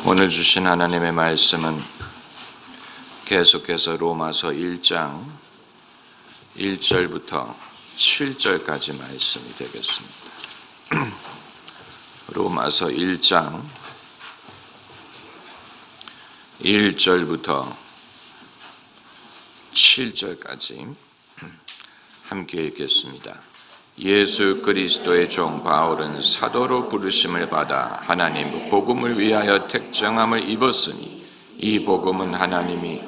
오늘 주신 하나님의 말씀은 계속해서 로마서 1장 1절부터 7절까지 말씀이 되겠습니다. 로마서 1장 1절부터 7절까지 함께 읽겠습니다. 예수 그리스도의 종 바울은 사도로 부르심을 받아 하나님 복음을 위하여 택정함을 입었으니 이 복음은 하나님이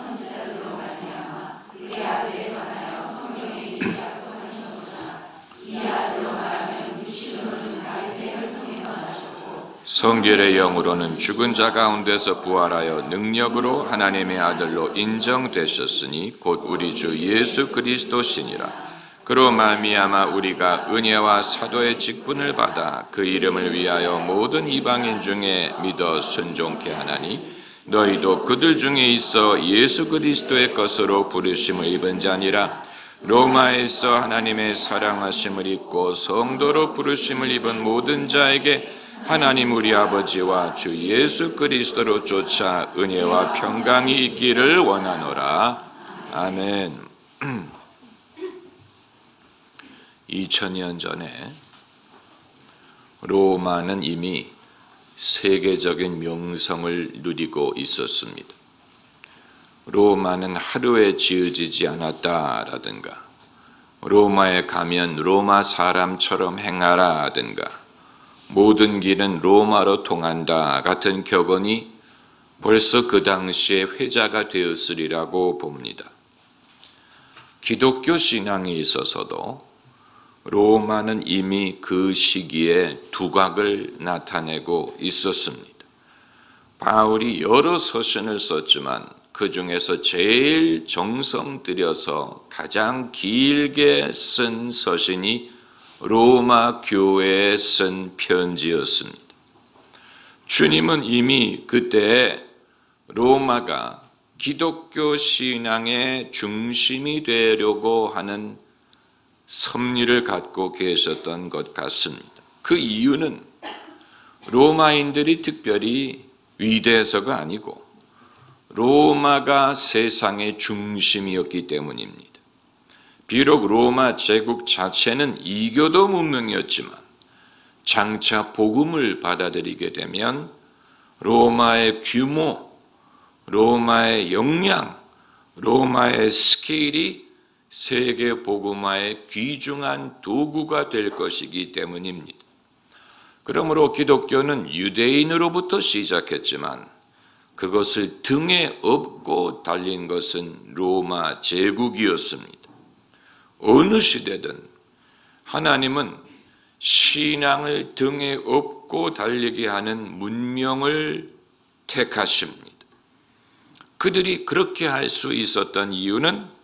성결의 영으로는 죽은 자 가운데서 부활하여 능력으로 하나님의 아들로 인정되셨으니 곧 우리 주 예수 그리스도시니라. 그로 말미암아 우리가 은혜와 사도의 직분을 받아 그 이름을 위하여 모든 이방인 중에 믿어 순종케 하나니 너희도 그들 중에 있어 예수 그리스도의 것으로 부르심을 입은 자니라. 로마에서 하나님의 사랑하심을 입고 성도로 부르심을 입은 모든 자에게 하나님 우리 아버지와 주 예수 그리스도로 쫓아 은혜와 평강이 있기를 원하노라. 아멘. 2000년 전에 로마는 이미 세계적인 명성을 누리고 있었습니다. 로마는 하루에 지어지지 않았다라든가 로마에 가면 로마 사람처럼 행하라든가 모든 길은 로마로 통한다 같은 격언이 벌써 그 당시에 회자가 되었으리라고 봅니다. 기독교 신앙에 있어서도 로마는 이미 그 시기에 두각을 나타내고 있었습니다. 바울이 여러 서신을 썼지만 그 중에서 제일 정성 들여서 가장 길게 쓴 서신이 로마 교회에 쓴 편지였습니다. 주님은 이미 그때 로마가 기독교 신앙의 중심이 되려고 하는 섭리를 갖고 계셨던 것 같습니다. 그 이유는 로마인들이 특별히 위대해서가 아니고 로마가 세상의 중심이었기 때문입니다. 비록 로마 제국 자체는 이교도 문명이었지만 장차 복음을 받아들이게 되면 로마의 규모, 로마의 역량, 로마의 스케일이 세계 복음화의 귀중한 도구가 될 것이기 때문입니다. 그러므로 기독교는 유대인으로부터 시작했지만 그것을 등에 업고 달린 것은 로마 제국이었습니다. 어느 시대든 하나님은 신앙을 등에 업고 달리게 하는 문명을 택하십니다. 그들이 그렇게 할 수 있었던 이유는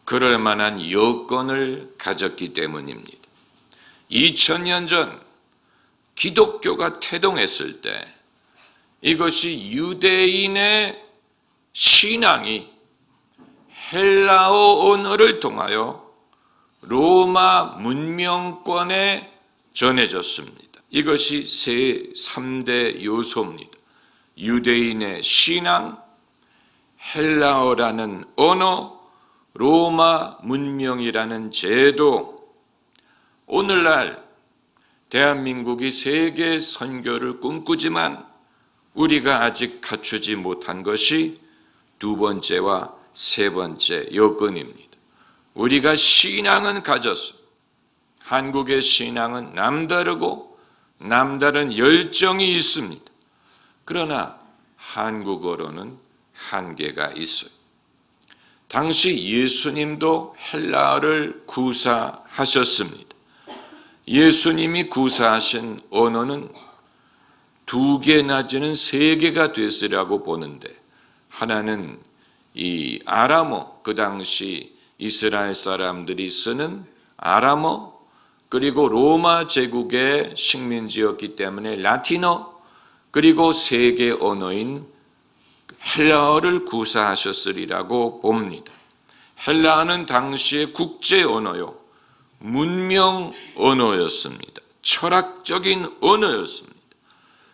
그럴 만한 여건을 가졌기 때문입니다. 2000년 전 기독교가 태동했을 때 이것이 유대인의 신앙이 헬라어 언어를 통하여 로마 문명권에 전해졌습니다. 이것이 세 3대 요소입니다. 유대인의 신앙, 헬라어라는 언어, 로마 문명이라는 제도. 오늘날 대한민국이 세계 선교를 꿈꾸지만 우리가 아직 갖추지 못한 것이 두 번째와 세 번째 여건입니다. 우리가 신앙은 가졌어. 한국의 신앙은 남다르고 남다른 열정이 있습니다. 그러나 한국어로는 한계가 있어요. 당시 예수님도 헬라어를 구사하셨습니다. 예수님이 구사하신 언어는 2개 내지는 3개가 됐으라고 보는데 하나는 이 아람어, 그 당시 이스라엘 사람들이 쓰는 아람어, 그리고 로마 제국의 식민지였기 때문에 라틴어, 그리고 세계 언어인 헬라어를 구사하셨으리라고 봅니다. 헬라어는 당시의 국제 언어요, 문명 언어였습니다. 철학적인 언어였습니다.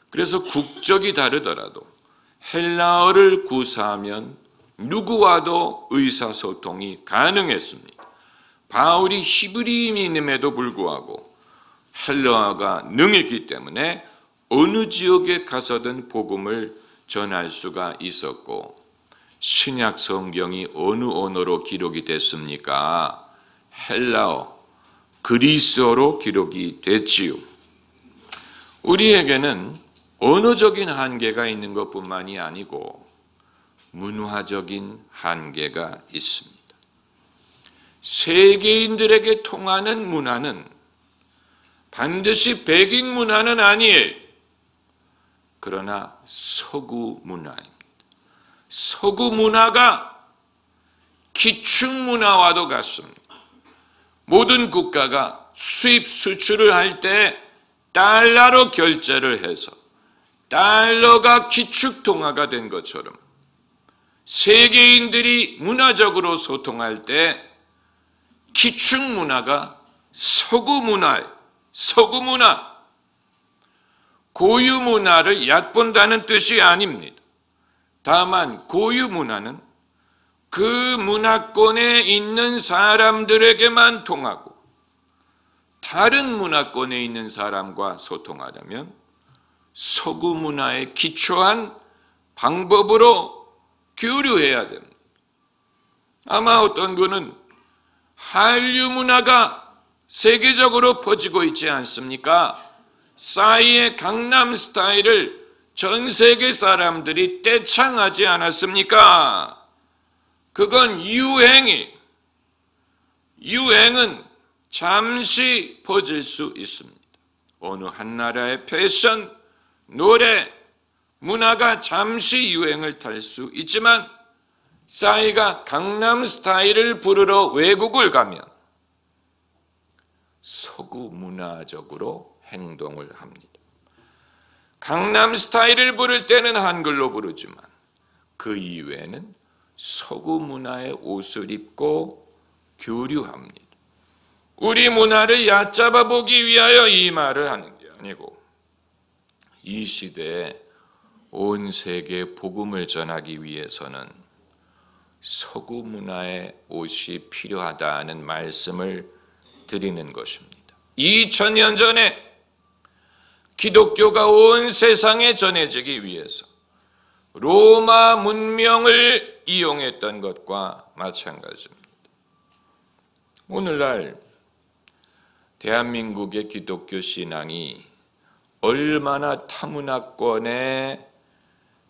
그래서 국적이 다르더라도 헬라어를 구사하면 누구와도 의사소통이 가능했습니다. 바울이 히브리인임에도 불구하고 헬라어가 능했기 때문에 어느 지역에 가서든 복음을 전할 수가 있었고, 신약 성경이 어느 언어로 기록이 됐습니까? 헬라어, 그리스어로 기록이 됐지요. 우리에게는 언어적인 한계가 있는 것뿐만이 아니고 문화적인 한계가 있습니다. 세계인들에게 통하는 문화는 반드시 백인 문화는 아니에요. 그러나 서구 문화입니다. 서구 문화가 기축 문화와도 같습니다. 모든 국가가 수입 수출을 할 때 달러로 결제를 해서 달러가 기축 통화가 된 것처럼 세계인들이 문화적으로 소통할 때 기축 문화가 서구 문화예요. 서구 문화. 고유 문화를 얕본다는 뜻이 아닙니다. 다만 고유 문화는 그 문화권에 있는 사람들에게만 통하고 다른 문화권에 있는 사람과 소통하려면 서구 문화에 기초한 방법으로 교류해야 됩니다. 아마 어떤 분은 한류 문화가 세계적으로 퍼지고 있지 않습니까? 싸이의 강남 스타일을 전 세계 사람들이 떼창하지 않았습니까? 그건 유행은 잠시 퍼질 수 있습니다. 어느 한 나라의 패션, 노래, 문화가 잠시 유행을 탈 수 있지만 싸이가 강남 스타일을 부르러 외국을 가면 서구 문화적으로 행동을 합니다. 강남 스타일을 부를 때는 한글로 부르지만 그 이외에는 서구 문화의 옷을 입고 교류합니다. 우리 문화를 얕잡아 보기 위하여 이 말을 하는 게 아니고 이 시대에 온 세계에 복음을 전하기 위해서는 서구 문화의 옷이 필요하다는 말씀을 드리는 것입니다. 2000년 전에 기독교가 온 세상에 전해지기 위해서 로마 문명을 이용했던 것과 마찬가지입니다. 오늘날 대한민국의 기독교 신앙이 얼마나 타문화권에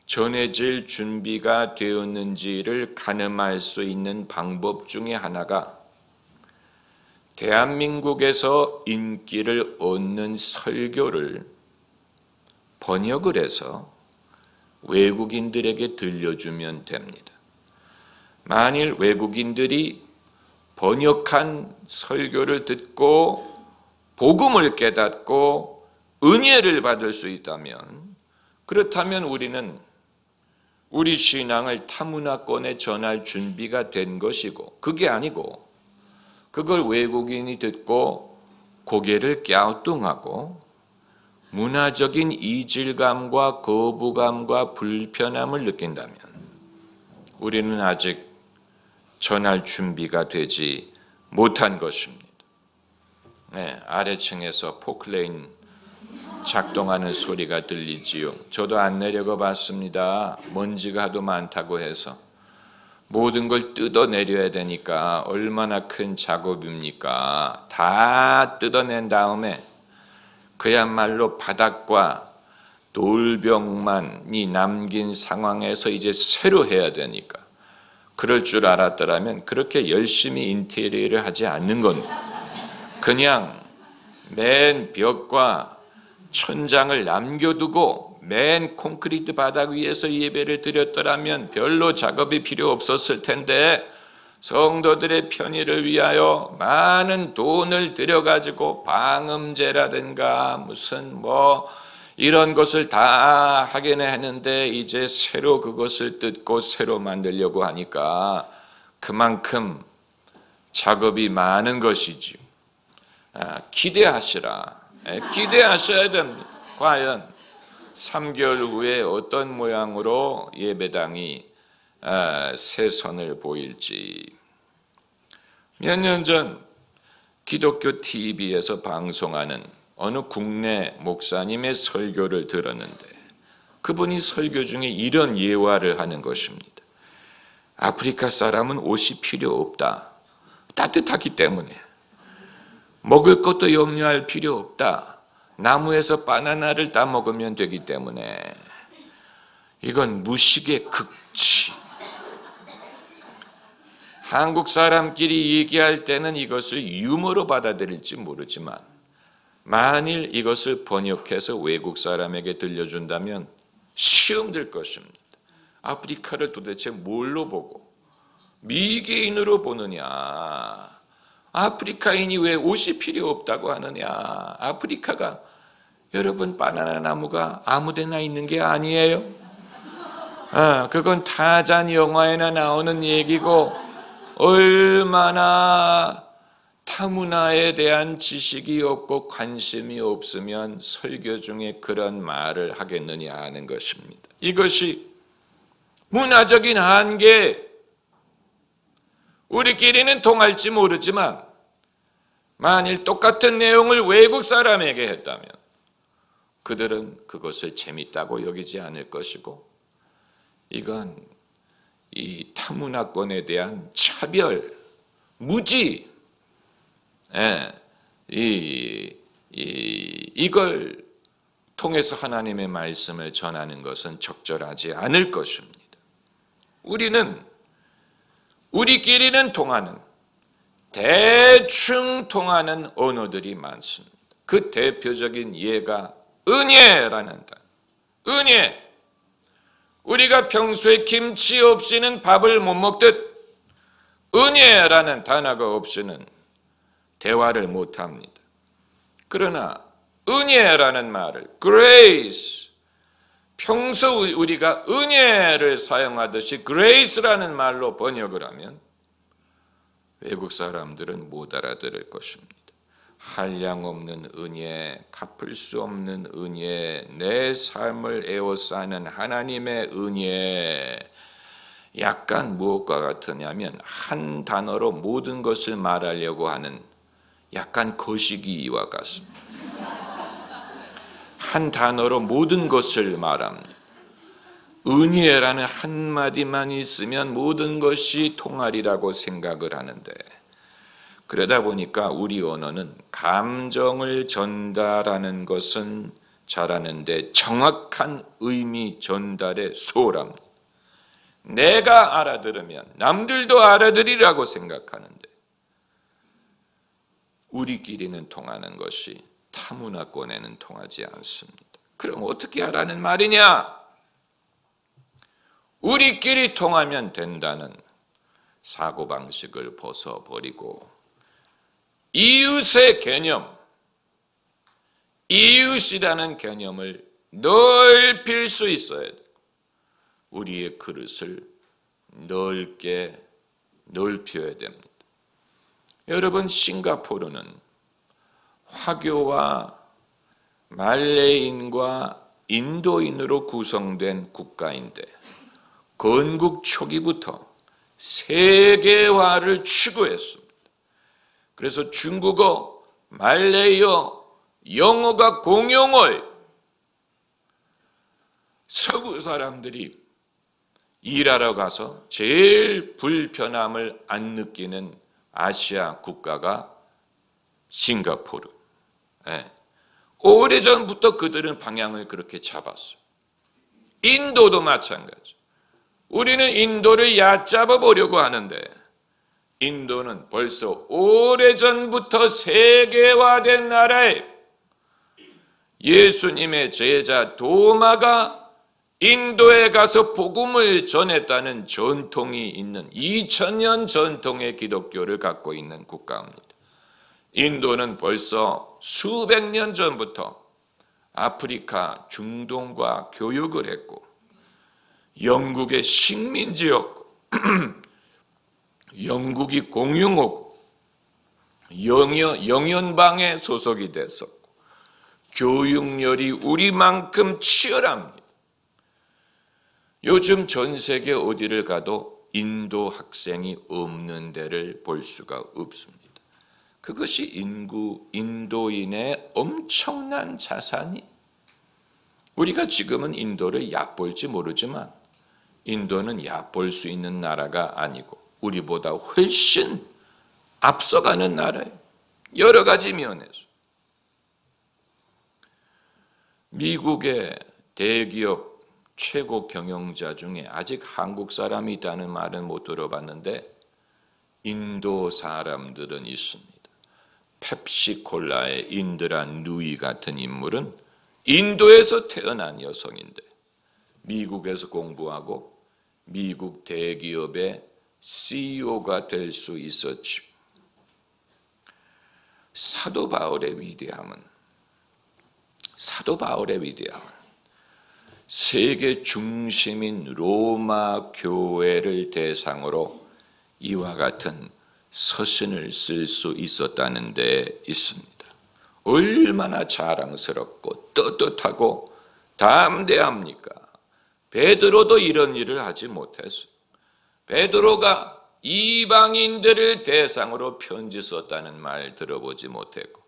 전해질 준비가 되었는지를 가늠할 수 있는 방법 중에 하나가 대한민국에서 인기를 얻는 설교를 번역을 해서 외국인들에게 들려주면 됩니다. 만일 외국인들이 번역한 설교를 듣고 복음을 깨닫고 은혜를 받을 수 있다면, 그렇다면 우리는 우리 신앙을 타문화권에 전할 준비가 된 것이고, 그게 아니고 그걸 외국인이 듣고 고개를 갸우뚱하고 문화적인 이질감과 거부감과 불편함을 느낀다면 우리는 아직 전할 준비가 되지 못한 것입니다. 네, 아래층에서 포클레인 작동하는 소리가 들리지요. 저도 안 내려가 봤습니다. 먼지가 하도 많다고 해서 모든 걸 뜯어내려야 되니까 얼마나 큰 작업입니까? 다 뜯어낸 다음에 그야말로 바닥과 돌벽만이 남긴 상황에서 이제 새로 해야 되니까, 그럴 줄 알았더라면 그렇게 열심히 인테리어를 하지 않는 겁니다. 그냥 맨 벽과 천장을 남겨두고 맨 콘크리트 바닥 위에서 예배를 드렸더라면 별로 작업이 필요 없었을 텐데, 성도들의 편의를 위하여 많은 돈을 들여가지고 방음제라든가 무슨 이런 것을 다 하긴 했는데 이제 새로 그것을 뜯고 새로 만들려고 하니까 그만큼 작업이 많은 것이지요. 기대하시라. 기대하셔야 됩니다. 과연 3개월 후에 어떤 모양으로 예배당이 새 선을 보일지. 몇 년 전 기독교 TV에서 방송하는 어느 국내 목사님의 설교를 들었는데 그분이 설교 중에 이런 예화를 하는 것입니다. 아프리카 사람은 옷이 필요 없다. 따뜻하기 때문에. 먹을 것도 염려할 필요 없다. 나무에서 바나나를 따 먹으면 되기 때문에. 이건 무식의 극치. 한국 사람끼리 얘기할 때는 이것을 유머로 받아들일지 모르지만 만일 이것을 번역해서 외국 사람에게 들려준다면 시험 될 것입니다. 아프리카를 도대체 뭘로 보고 미개인으로 보느냐? 아프리카인이 왜 옷이 필요 없다고 하느냐? 아프리카가 여러분 바나나 나무가 아무데나 있는 게 아니에요. 그건 타잔 영화에나 나오는 얘기고 얼마나 타문화에 대한 지식이 없고 관심이 없으면 설교 중에 그런 말을 하겠느냐 하는 것입니다. 이것이 문화적인 한계, 우리끼리는 통할지 모르지만 만일 똑같은 내용을 외국 사람에게 했다면 그들은 그것을 재밌다고 여기지 않을 것이고 이건 이 타문화권에 대한 차별, 무지, 이걸 통해서 하나님의 말씀을 전하는 것은 적절하지 않을 것입니다. 우리끼리는 통하는, 대충 통하는 언어들이 많습니다. 그 대표적인 예가 은혜라는 단어. 은혜. 우리가 평소에 김치 없이는 밥을 못 먹듯 은혜라는 단어가 없이는 대화를 못 합니다. 그러나 은혜라는 말을 grace, 평소 우리가 은혜를 사용하듯이 grace라는 말로 번역을 하면 외국 사람들은 못 알아들을 것입니다. 한량없는 은혜, 갚을 수 없는 은혜, 내 삶을 에워싸는 하나님의 은혜. 약간 무엇과 같으냐면 한 단어로 모든 것을 말하려고 하는 약간 거시기와 같습니다. 한 단어로 모든 것을 말합니다. 은혜라는 한마디만 있으면 모든 것이 통하리라고 생각을 하는데 그러다 보니까 우리 언어는 감정을 전달하는 것은 잘하는데 정확한 의미 전달에 소홀합니다. 내가 알아들으면 남들도 알아들이라고 생각하는데 우리끼리는 통하는 것이 타문화권에는 통하지 않습니다. 그럼 어떻게 하라는 말이냐? 우리끼리 통하면 된다는 사고방식을 벗어버리고 이웃의 개념, 이웃이라는 개념을 넓힐 수 있어야 돼요. 우리의 그릇을 넓게 넓혀야 됩니다. 여러분, 싱가포르는 화교와 말레인과 인도인으로 구성된 국가인데 건국 초기부터 세계화를 추구했습니다. 그래서 중국어, 말레이어, 영어가 공용어예요. 서구 사람들이 일하러 가서 제일 불편함을 안 느끼는 아시아 국가가 싱가포르. 오래전부터 그들은 방향을 그렇게 잡았어요. 인도도 마찬가지. 우리는 인도를 얕잡아 보려고 하는데 인도는 벌써 오래전부터 세계화된 나라에 예수님의 제자 도마가 인도에 가서 복음을 전했다는 전통이 있는 2000년 전통의 기독교를 갖고 있는 국가입니다. 인도는 벌써 수백 년 전부터 아프리카, 중동과 교역을 했고 영국의 식민지였고 영국이 공용어고 영연방에 소속이 됐었고 교육열이 우리만큼 치열합니다. 요즘 전 세계 어디를 가도 인도 학생이 없는 데를 볼 수가 없습니다. 그것이 인도인의 엄청난 자산이, 우리가 지금은 인도를 얕볼지 모르지만 인도는 얕볼 수 있는 나라가 아니고 우리보다 훨씬 앞서가는 나라예요. 여러 가지 면에서. 미국의 대기업 최고 경영자 중에 아직 한국 사람이 있다는 말은 못 들어봤는데 인도 사람들은 있습니다. 펩시콜라의 인드라 누이 같은 인물은 인도에서 태어난 여성인데 미국에서 공부하고 미국 대기업의 CEO가 될 수 있었지. 사도 바울의 위대함은 세계 중심인 로마 교회를 대상으로 이와 같은 서신을 쓸 수 있었다는 데 있습니다. 얼마나 자랑스럽고 떳떳하고 담대합니까? 베드로도 이런 일을 하지 못했어요. 베드로가 이방인들을 대상으로 편지 썼다는 말 들어보지 못했고,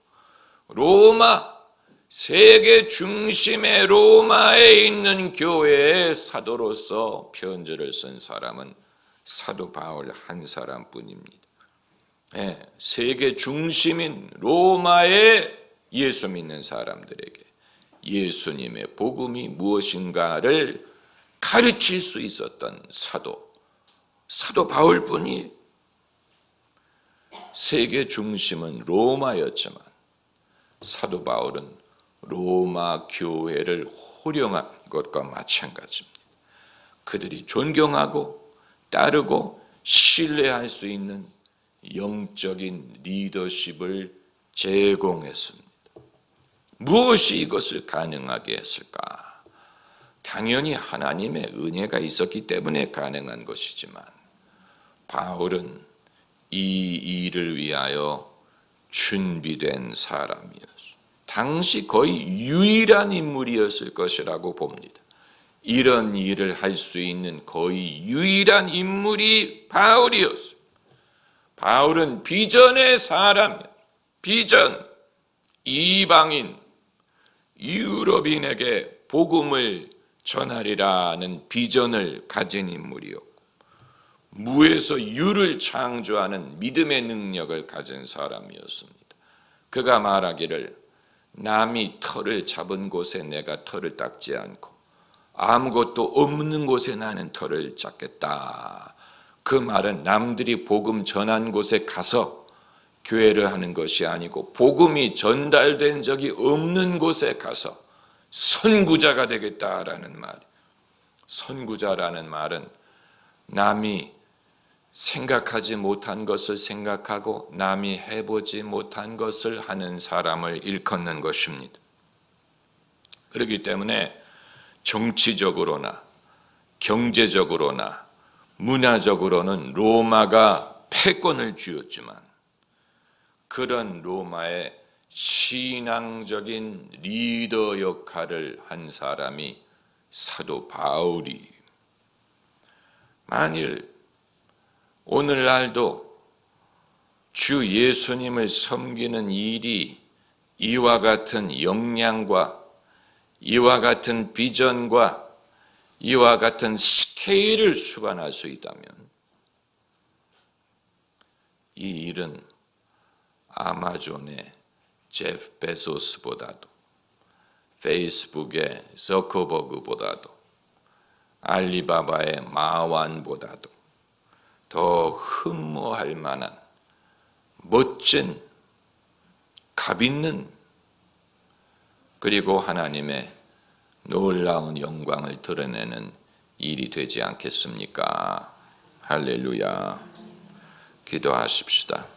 로마, 세계 중심의 로마에 있는 교회의 사도로서 편지를 쓴 사람은 사도 바울 한 사람뿐입니다. 세계 중심인 로마의 예수 믿는 사람들에게 예수님의 복음이 무엇인가를 가르칠 수 있었던 사도 바울뿐이. 세계 중심은 로마였지만 사도 바울은 로마 교회를 호령한 것과 마찬가지입니다. 그들이 존경하고 따르고 신뢰할 수 있는 영적인 리더십을 제공했습니다. 무엇이 이것을 가능하게 했을까? 당연히 하나님의 은혜가 있었기 때문에 가능한 것이지만 바울은 이 일을 위하여 준비된 사람이었어요. 당시 거의 유일한 인물이었을 것이라고 봅니다. 이런 일을 할 수 있는 거의 유일한 인물이 바울이었어요. 바울은 비전의 사람이에요. 비전, 이방인, 유럽인에게 복음을 전하리라는 비전을 가진 인물이었고, 무에서 유를 창조하는 믿음의 능력을 가진 사람이었습니다. 그가 말하기를 남이 털을 잡은 곳에 내가 털을 닦지 않고 아무것도 없는 곳에 나는 털을 잡겠다. 그 말은 남들이 복음 전한 곳에 가서 교회를 하는 것이 아니고 복음이 전달된 적이 없는 곳에 가서 선구자가 되겠다라는 말. 선구자라는 말은 남이 생각하지 못한 것을 생각하고 남이 해보지 못한 것을 하는 사람을 일컫는 것입니다. 그렇기 때문에 정치적으로나 경제적으로나 문화적으로는 로마가 패권을 쥐었지만 그런 로마의 신앙적인 리더 역할을 한 사람이 사도 바울이. 만일 오늘날도 주 예수님을 섬기는 일이 이와 같은 역량과 이와 같은 비전과 이와 같은 스케일을 수반할 수 있다면 이 일은 아마존의 제프 베소스보다도 페이스북의 저커버그보다도 알리바바의 마완보다도 더 흠모할 만한 멋진 값있는 그리고 하나님의 놀라운 영광을 드러내는 일이 되지 않겠습니까? 할렐루야. 기도하십시다.